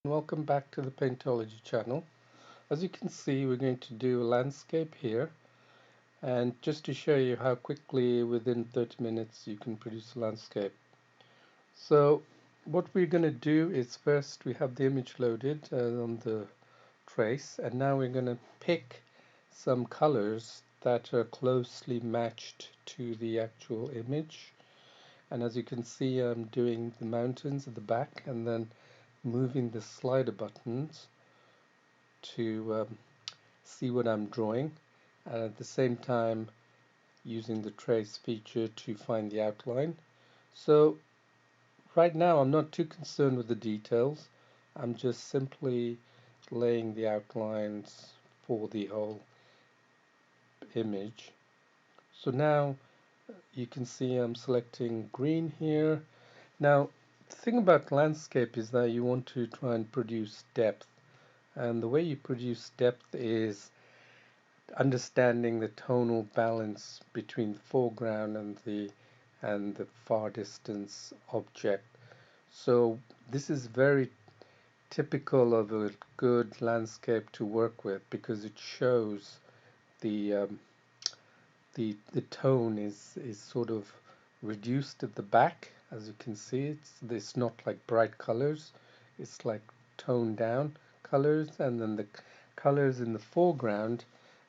Welcome back to the Paintology channel. As you can see, we're going to do a landscape here, and just to show you how quickly within 30 minutes you can produce a landscape. So what we're going to do is first we have the image loaded on the trace, and now we're going to pick some colors that are closely matched to the actual image. And as you can see, I'm doing the mountains at the back and then moving the slider buttons to see what I'm drawing, and at the same time using the trace feature to find the outline. So right now I'm not too concerned with the details. I'm just simply laying the outlines for the whole image. So now you can see I'm selecting green here. Now the thing about landscape is that you want to try and produce depth, and the way you produce depth is understanding the tonal balance between the foreground and the far distance object. So this is very typical of a good landscape to work with because it shows the the tone is sort of reduced at the back. As you can see, it's not like bright colors, it's like toned down colors, and then the colors in the foreground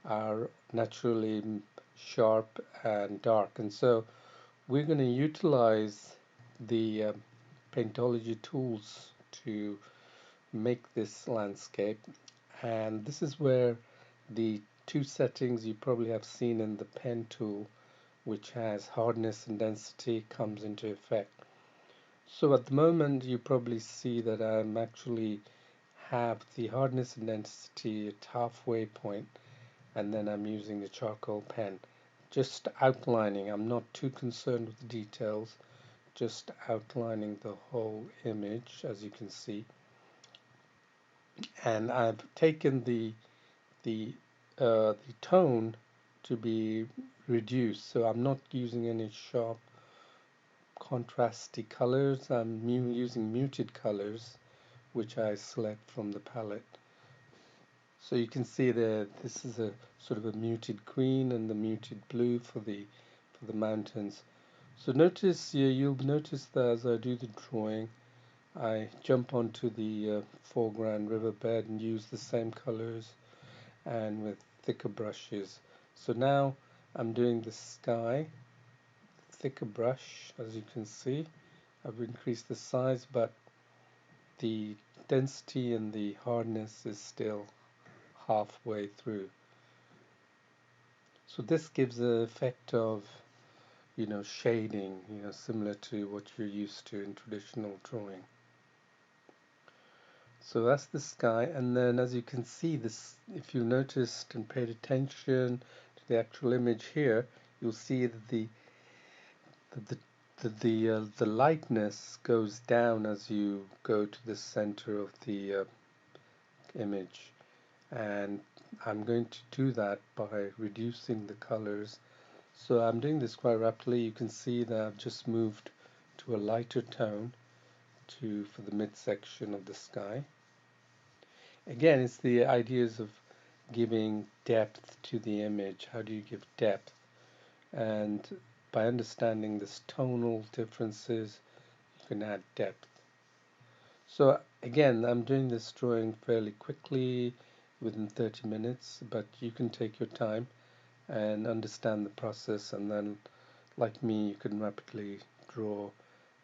are naturally sharp and dark. And so we're going to utilize the Paintology tools to make this landscape. And this is where the two settings you probably have seen in the pen tool, which has hardness and density, comes into effect. So at the moment you probably see that I'm actually have the hardness and density at halfway point, and then I'm using the charcoal pen, just outlining. I'm not too concerned with the details, just outlining the whole image, as you can see. And I've taken the tone to be reduced, so I'm not using any sharp contrasty colors. I'm using muted colors, which I select from the palette. So you can see there, this is a sort of a muted green and the muted blue for the mountains. So notice you'll notice that as I do the drawing, I jump onto the foreground riverbed and use the same colors and with thicker brushes. So now I'm doing the sky, thicker brush, as you can see. I've increased the size, but the density and the hardness is still halfway through. So this gives the effect of, shading, similar to what you're used to in traditional drawing. So that's the sky, and then as you can see, this, if you noticed and paid attention to the actual image here, you'll see that the the lightness goes down as you go to the center of the image, and I'm going to do that by reducing the colors. So I'm doing this quite rapidly. You can see that I've just moved to a lighter tone for the midsection of the sky. Again, it's the ideas of giving depth to the image. How do you give depth? And by understanding this tonal differences, you can add depth. So again, I'm doing this drawing fairly quickly within 30 minutes, but you can take your time and understand the process, and then like me, you can rapidly draw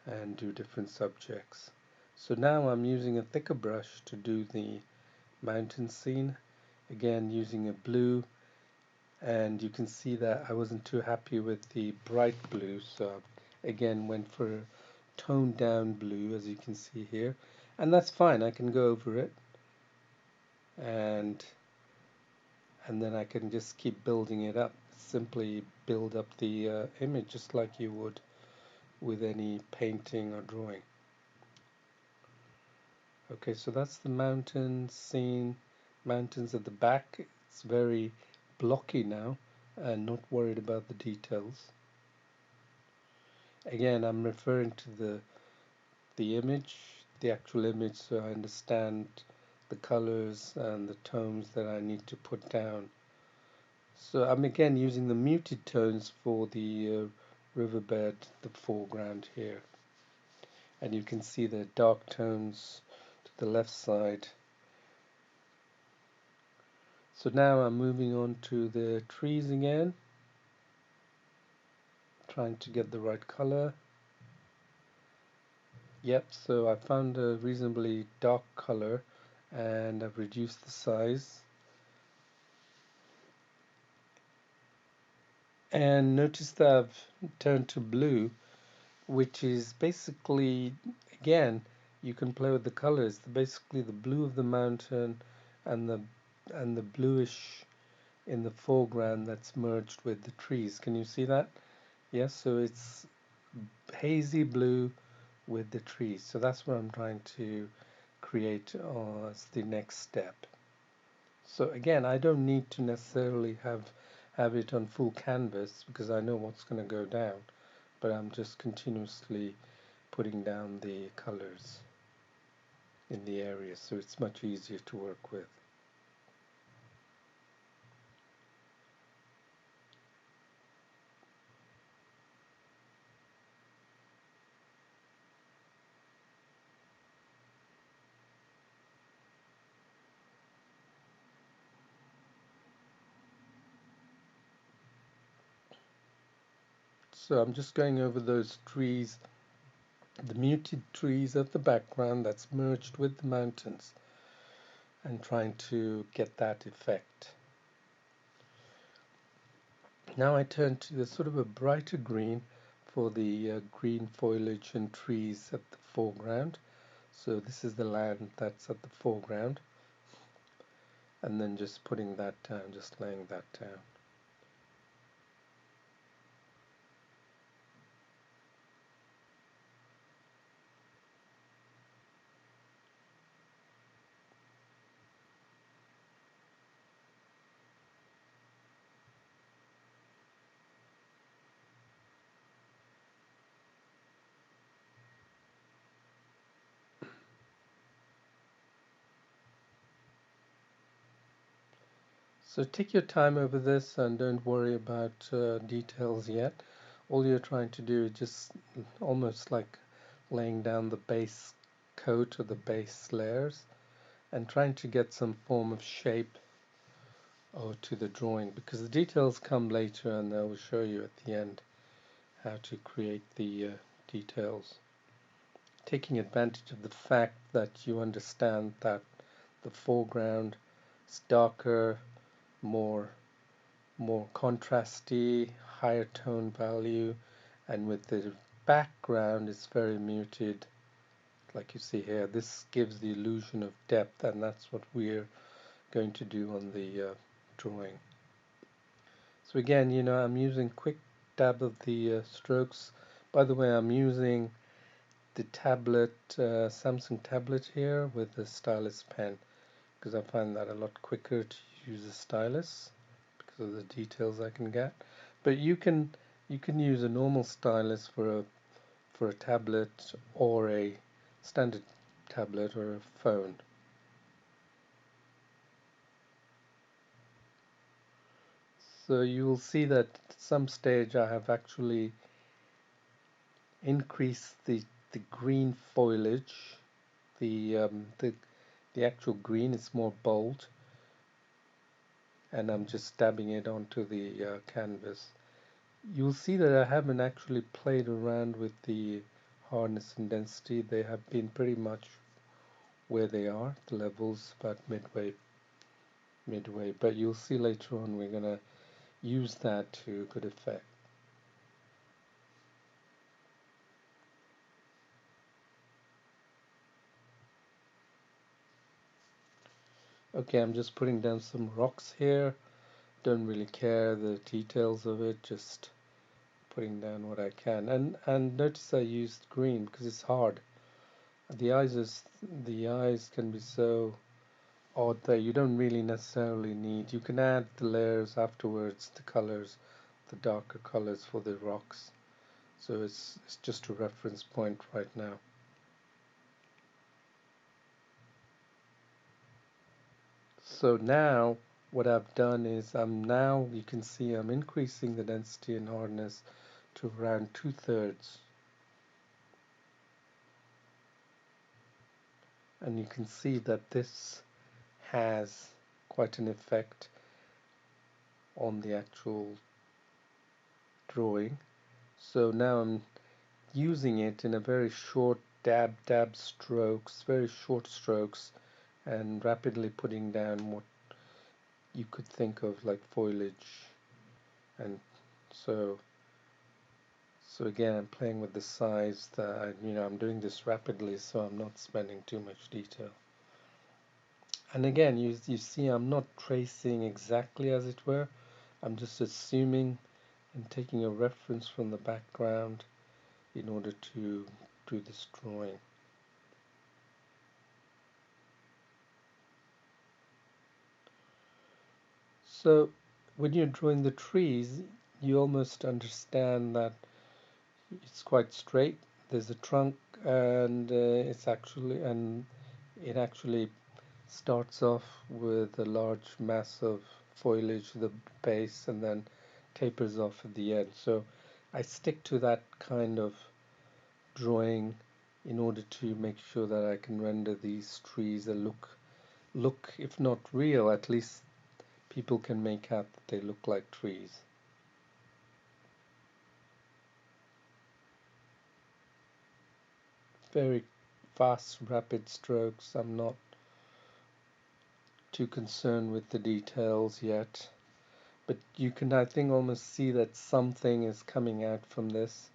and do different subjects. So now I'm using a thicker brush to do the mountain scene, again using a blue, and you can see that I wasn't too happy with the bright blue, so again went for a toned down blue, as you can see here, and that's fine. I can go over it, and then I can just keep building it up, simply build up the image just like you would with any painting or drawing. Okay, so that's the mountain scene, mountains at the back. It's very blocky now and not worried about the details. Again, I'm referring to the image, the actual image so I understand the colors and the tones that I need to put down. So I'm again using the muted tones for the riverbed, the foreground here. And you can see the dark tones to the left side. So now I'm moving on to the trees again, trying to get the right color. Yep, so I found a reasonably dark color and I've reduced the size. And notice that I've turned to blue, which is basically, again, you can play with the colors. Basically the blue of the mountain and the bluish in the foreground that's merged with the trees. Can you see that? Yes, so it's hazy blue with the trees. So that's what I'm trying to create as the next step. So again, I don't need to necessarily have it on full canvas because I know what's going to go down, but I'm just continuously putting down the colors in the area so it's much easier to work with. So I'm just going over those trees, the muted trees of the background that's merged with the mountains, and trying to get that effect. Now I turn to the sort of a brighter green for the green foliage and trees at the foreground. So this is the land that's at the foreground, and then just putting that down, just laying that down. So take your time over this and don't worry about details yet. All you're trying to do is just almost like laying down the base coat or the base layers and trying to get some form of shape to the drawing, because the details come later and I will show you at the end how to create the details, taking advantage of the fact that you understand that the foreground is darker, more contrasty, higher tone value, and with the background it's very muted, like you see here. This gives the illusion of depth, and that's what we're going to do on the drawing. So again, I'm using quick dab of the strokes. By the way, I'm using the tablet, Samsung tablet here with the stylus pen, because I find that a lot quicker to use a stylus because of the details I can get. But you can use a normal stylus for a tablet or a standard tablet or a phone. So you will see that at some stage I have actually increased the green foliage. The actual green is more bold, and I'm just dabbing it onto the canvas. You'll see that I haven't actually played around with the hardness and density. They have been pretty much where they are, the levels about midway. But you'll see later on we're gonna use that to good effect. Okay, I'm just putting down some rocks here. Don't really care the details of it, just putting down what I can. And notice I used green because it's hard. The eyes can be so odd that you don't really necessarily need. You can add the layers afterwards, the colors, the darker colors for the rocks. So it's just a reference point right now. So now what I've done is you can see I'm increasing the density and hardness to around 2/3, and you can see that this has quite an effect on the actual drawing. So now I'm using it in a very short dab strokes, very short strokes, and rapidly putting down what you could think of like foliage. And so again, I'm playing with the size that I'm doing this rapidly, so I'm not spending too much detail. And again, you see I'm not tracing exactly as it were. I'm just assuming and taking a reference from the background in order to do this drawing. So when you're drawing the trees, you almost understand that it's quite straight. There's a trunk, and it actually starts off with a large mass of foliage at the base and then tapers off at the end. So I stick to that kind of drawing in order to make sure that I can render these trees a look if not real, at least people can make out that they look like trees. Very fast, rapid strokes. I'm not too concerned with the details yet, but you can, I think, almost see that something is coming out from this.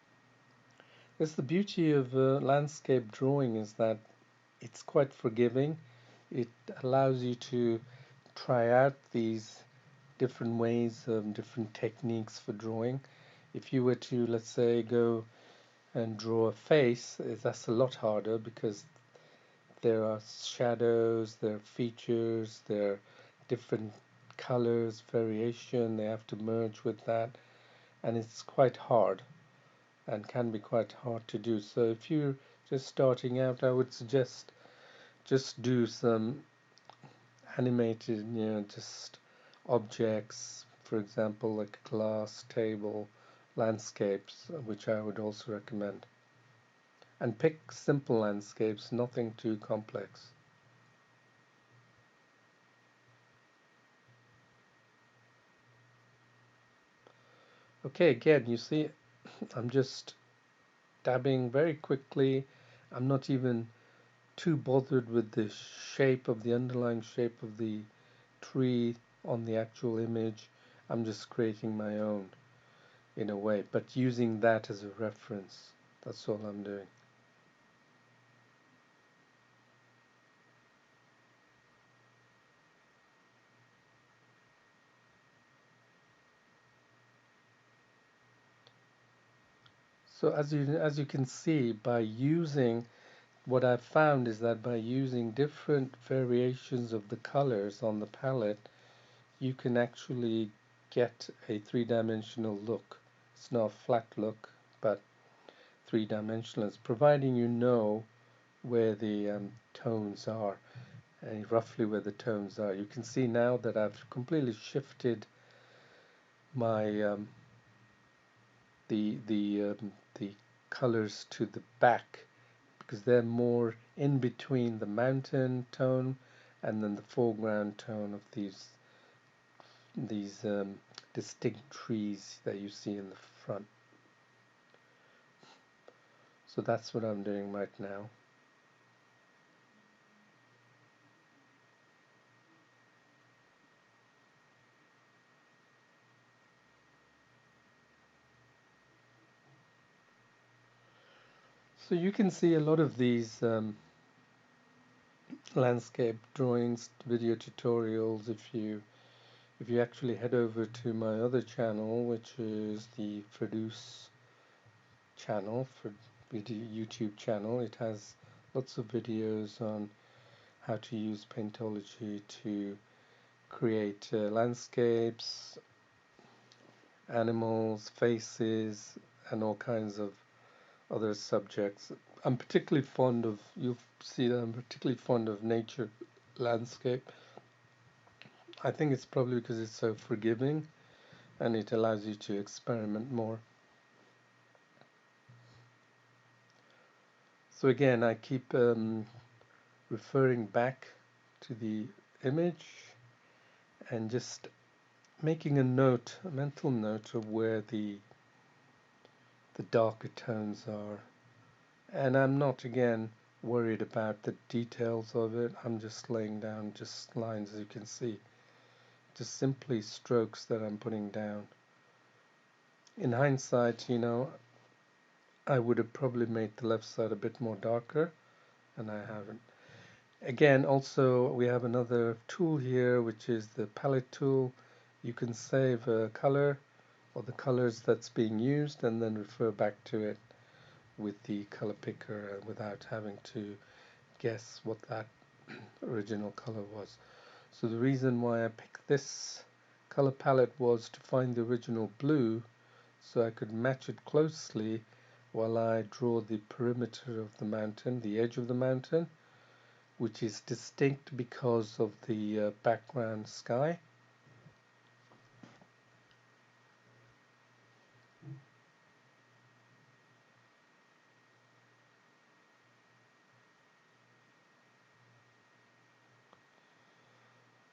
Yes, the beauty of landscape drawing is that it's quite forgiving. It allows you to try out these different ways, different techniques for drawing. If you were to, let's say, go and draw a face, that's a lot harder because there are shadows, there are features, there are different colors, variation, they have to merge with that, and it's quite hard and can be quite hard to do. So if you're just starting out, I would suggest just do some animated, just objects, for example, like a glass table, landscapes, which I would also recommend. And pick simple landscapes, nothing too complex. Okay, again, you see, I'm just dabbing very quickly. I'm not even too bothered with the shape of the underlying shape of the tree on the actual image. I'm just creating my own in a way, but using that as a reference. That's all I'm doing. So as you can see, by using what I've found is that by using different variations of the colors on the palette, you can actually get a three-dimensional look. It's not a flat look, but three-dimensional. It's providing you know where the tones are, and roughly where the tones are. You can see now that I've completely shifted my the colors to the back because they're more in between the mountain tone and then the foreground tone of these distinct trees that you see in the front. So that's what I'm doing right now. So you can see a lot of these landscape drawings, video tutorials if you actually head over to my other channel, which is the Produce channel for YouTube channel. It has lots of videos on how to use Paintology to create landscapes, animals, faces, and all kinds of other subjects. I'm particularly fond of, you'll see that I'm particularly fond of nature landscape. I think it's probably because it's so forgiving and it allows you to experiment more. So again, I keep referring back to the image and just making a note, a mental note of where the darker tones are. And I'm not, again, worried about the details of it. I'm just laying down just lines, as you can see. Just simply strokes that I'm putting down. In hindsight, I would have probably made the left side a bit more darker, and I haven't. Again, also, we have another tool here, which is the palette tool. You can save a color or the colors that's being used and then refer back to it with the color picker without having to guess what that original color was. So the reason why I picked this color palette was to find the original blue so I could match it closely while I draw the perimeter of the mountain, the edge of the mountain, which is distinct because of the background sky.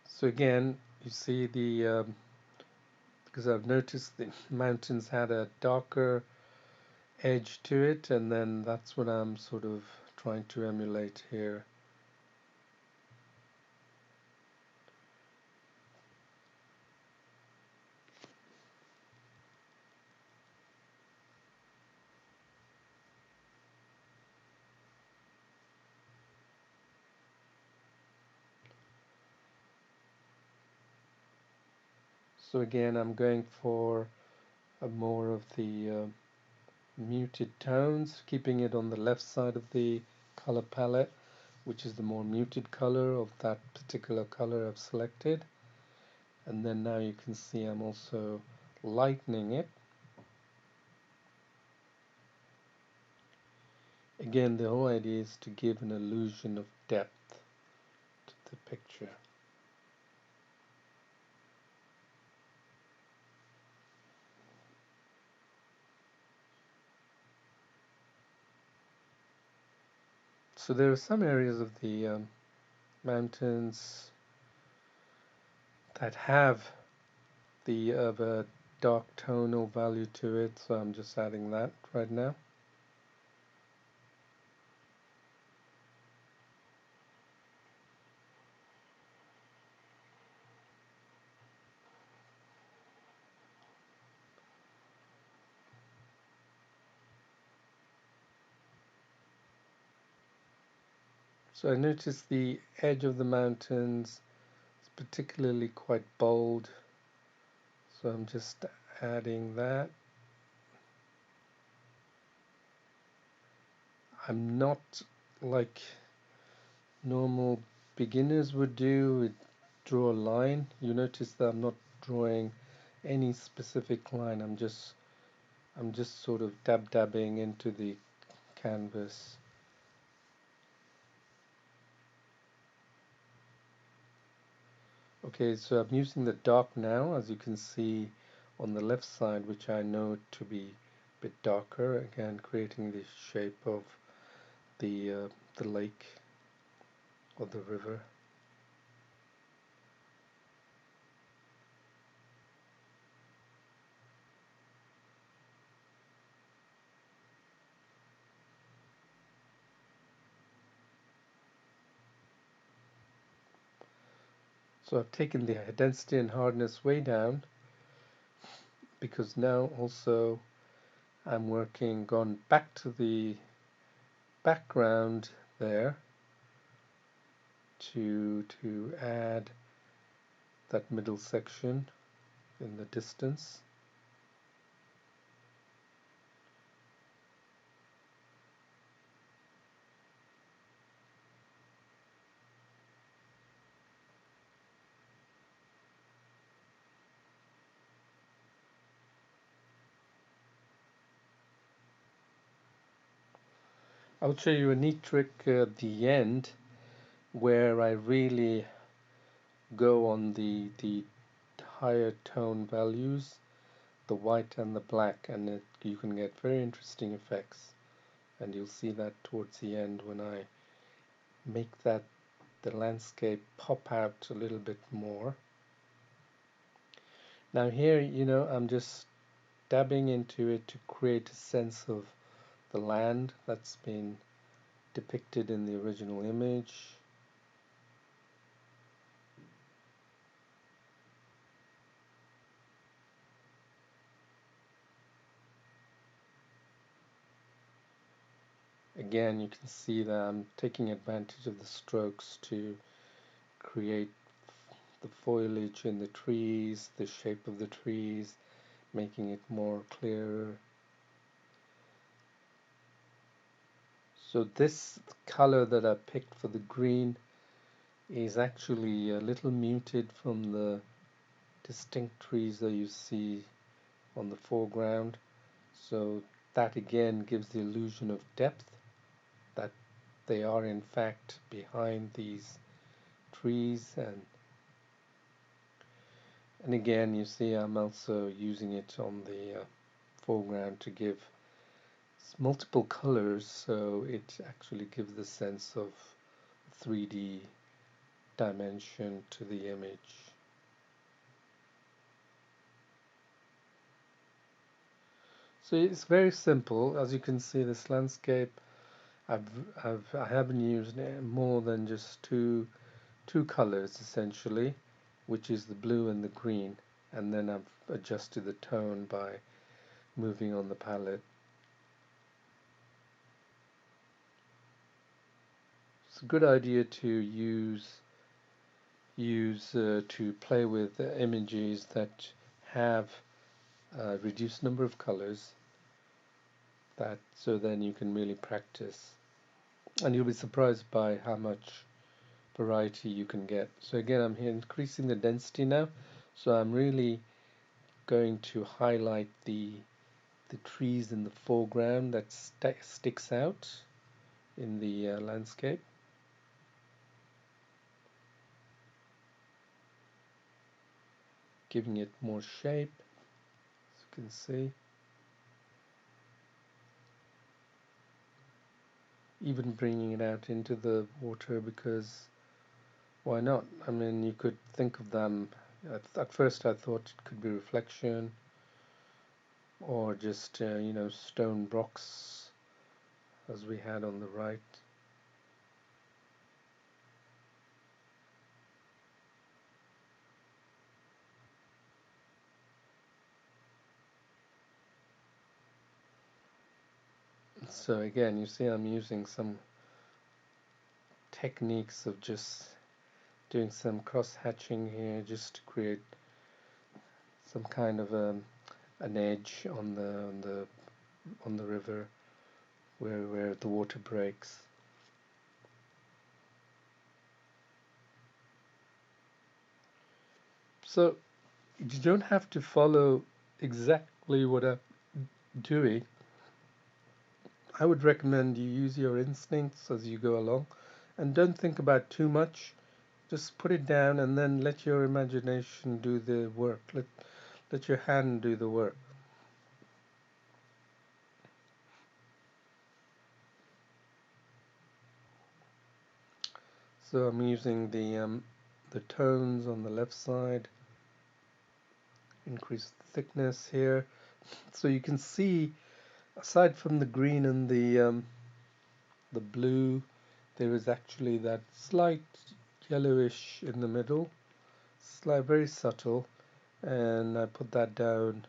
So again, you see because I've noticed the mountains had a darker edge to it, and then that's what I'm sort of trying to emulate here. So again, I'm going for a more of the muted tones, keeping it on the left side of the color palette, which is the more muted color of that particular color I've selected. And then now you can see I'm also lightening it. Again, the whole idea is to give an illusion of depth to the picture. So there are some areas of the mountains that have the of a dark tonal value to it, so I'm just adding that right now. So I notice the edge of the mountains is particularly quite bold, so I'm just adding that. I'm not like normal beginners would do, draw a line. You notice that I'm not drawing any specific line. I'm just sort of dabbing into the canvas. Okay, so I'm using the dark now, as you can see on the left side, which I know to be a bit darker, again creating the shape of the lake or the river. So I've taken the density and hardness way down because now also I'm gone back to the background there to add that middle section in the distance. I'll show you a neat trick at the end where I really go on the higher tone values, the white and the black, and you can get very interesting effects. And you'll see that towards the end when I make the landscape pop out a little bit more. Now here, I'm just dabbing into it to create a sense of the land that's been depicted in the original image. Again, you can see that I'm taking advantage of the strokes to create the foliage in the trees, the shape of the trees, making it more clearer. So this color that I picked for the green is actually a little muted from the distinct trees that you see on the foreground. So that again gives the illusion of depth, that they are in fact behind these trees. And again, you see I'm also using it on the foreground to give multiple colors, so it actually gives the sense of 3D dimension to the image. So it's very simple. As you can see, this landscape, I haven't used more than just two colors essentially, which is the blue and the green, and then I've adjusted the tone by moving on the palette. It's a good idea to use to play with images that have a reduced number of colors, that so then you can really practice, and you'll be surprised by how much variety you can get. So again, I'm here increasing the density now, so I'm really going to highlight the trees in the foreground that sticks out in the landscape, giving it more shape, as you can see. Even bringing it out into the water, because why not? I mean, you could think of them, at first I thought it could be reflection or just, stone blocks as we had on the right. So again, you see I'm using some techniques of just doing some cross hatching here just to create some kind of an edge on the river where the water breaks. So you don't have to follow exactly what I'm doing. I would recommend you use your instincts as you go along, and don't think about too much. Just put it down and then let your imagination do the work. Let your hand do the work. So I'm using the tones on the left side, increase the thickness here. So you can see, aside from the green and the blue, there is actually that slight yellowish in the middle, very subtle, and I put that down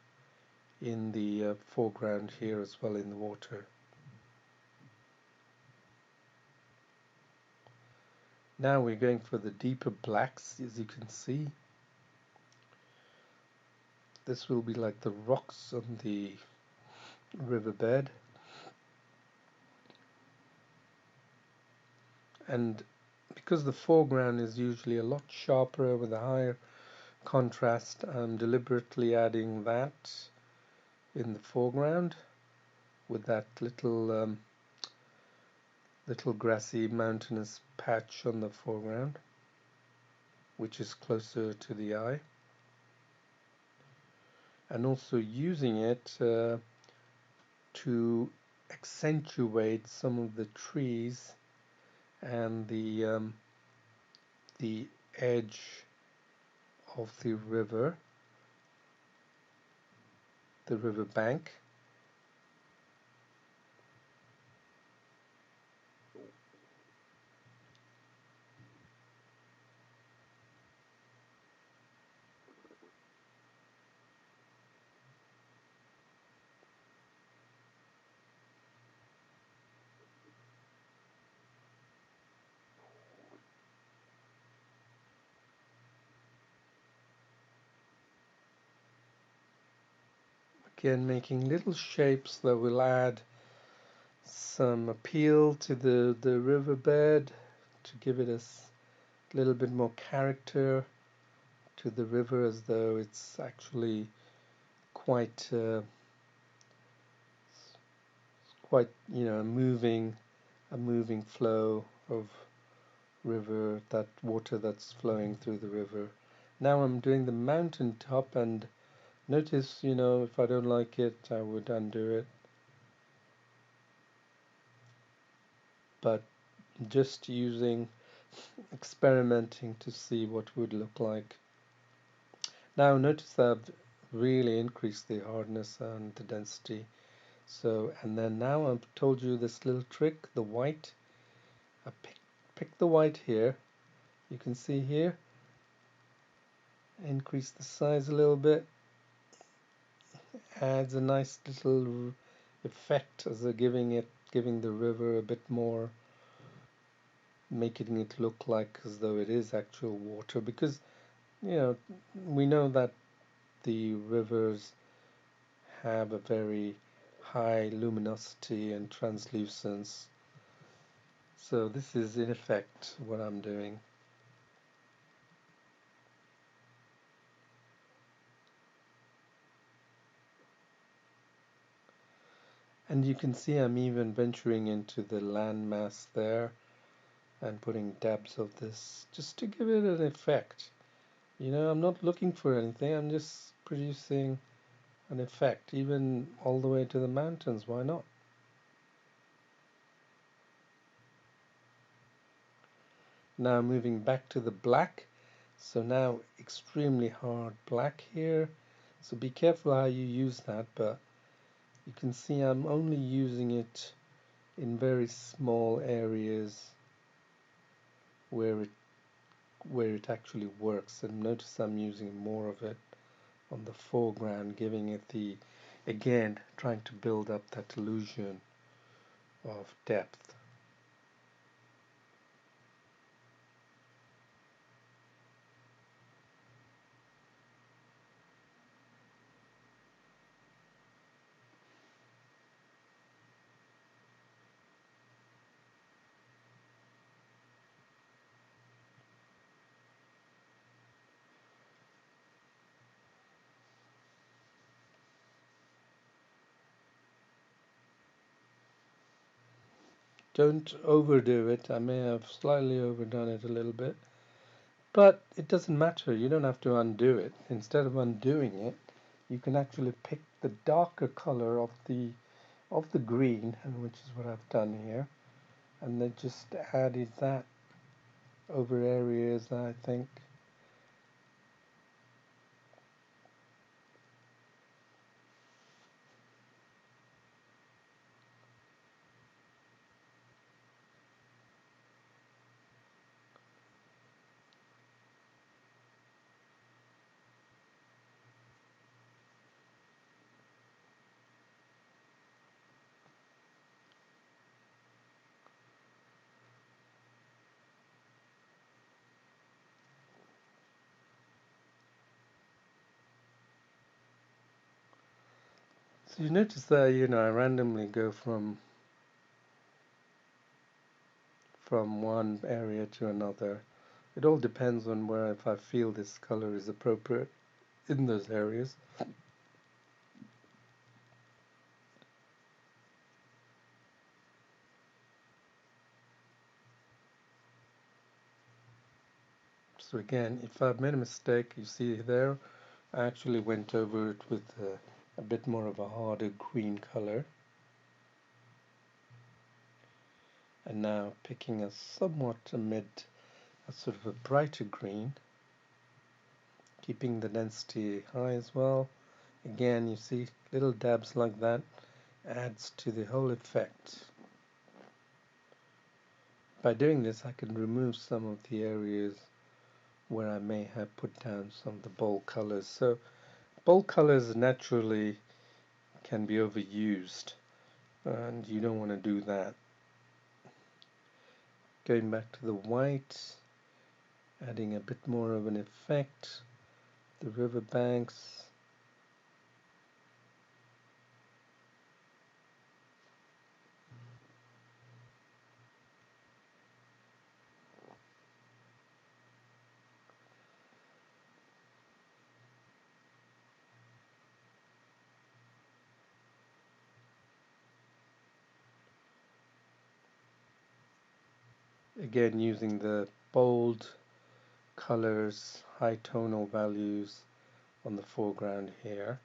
in the foreground here as well in the water. Now we're going for the deeper blacks, as you can see. This will be like the rocks on the riverbed. And because the foreground is usually a lot sharper with a higher contrast, I'm deliberately adding that in the foreground with that little grassy mountainous patch on the foreground. which is closer to the eye, and also using it to accentuate some of the trees and the edge of the river bank. Again, making little shapes that will add some appeal to the riverbed, to give it a little bit more character to the river, as though it's actually quite a moving flow of river, that water that's flowing through the river. Now I'm doing the mountain top, and notice, if I don't like it, I would undo it, but just experimenting to see what would look like. Now notice that I've really increased the hardness and the density. So, and then now I've told you this little trick, the white. I pick the white here. You can see here, increase the size a little bit, adds a nice little effect as a giving the river a bit more, making it look like as though it is actual water, because you know we know that the rivers have a very high luminosity and translucence. So this is in effect what I'm doing. And you can see I'm even venturing into the landmass there and putting dabs of this just to give it an effect. I'm not looking for anything, I'm just producing an effect, even all the way to the mountains. Why not? Now moving back to the black. So now extremely hard black here. So be careful how you use that, but you can see I'm only using it in very small areas where it actually works. And notice I'm using more of it on the foreground, giving it again, trying to build up that illusion of depth. Don't overdo it. I may have slightly overdone it a little bit, but it doesn't matter. You don't have to undo it. Instead of undoing it, you can actually pick the darker color of the green, and which is what I've done here, and then just added that over areas that I think. So you notice that I randomly go from one area to another. It all depends on where, if I feel this color is appropriate in those areas. So again, if I've made a mistake, you see there, I actually went over it with a bit more of a harder green color. And now picking a somewhat a sort of a brighter green, keeping the density high as well. Again, you see little dabs like that adds to the whole effect. By doing this, I can remove some of the areas where I may have put down some of the bold colors. So bold colors naturally can be overused, and you don't want to do that. Going back to the white, adding a bit more of an effect, the riverbanks. Again, using the bold colors, high tonal values on the foreground here.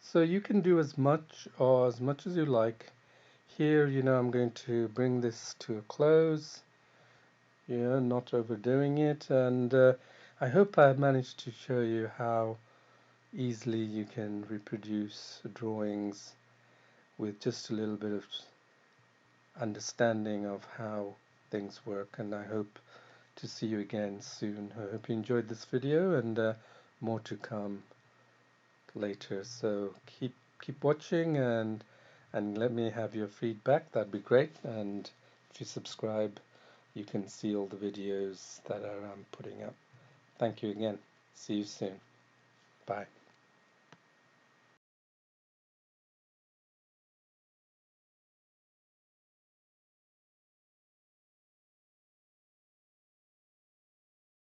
So you can do as much or as much as you like. Here, I'm going to bring this to a close, not overdoing it. And I hope I managed to show you how easily you can reproduce drawings with just a little bit of understanding of how things work. And I hope to see you again soon. I hope you enjoyed this video, and more to come later. So keep watching, and let me have your feedback. That'd be great. And if you subscribe, you can see all the videos that I'm putting up. Thank you again. See you soon. Bye.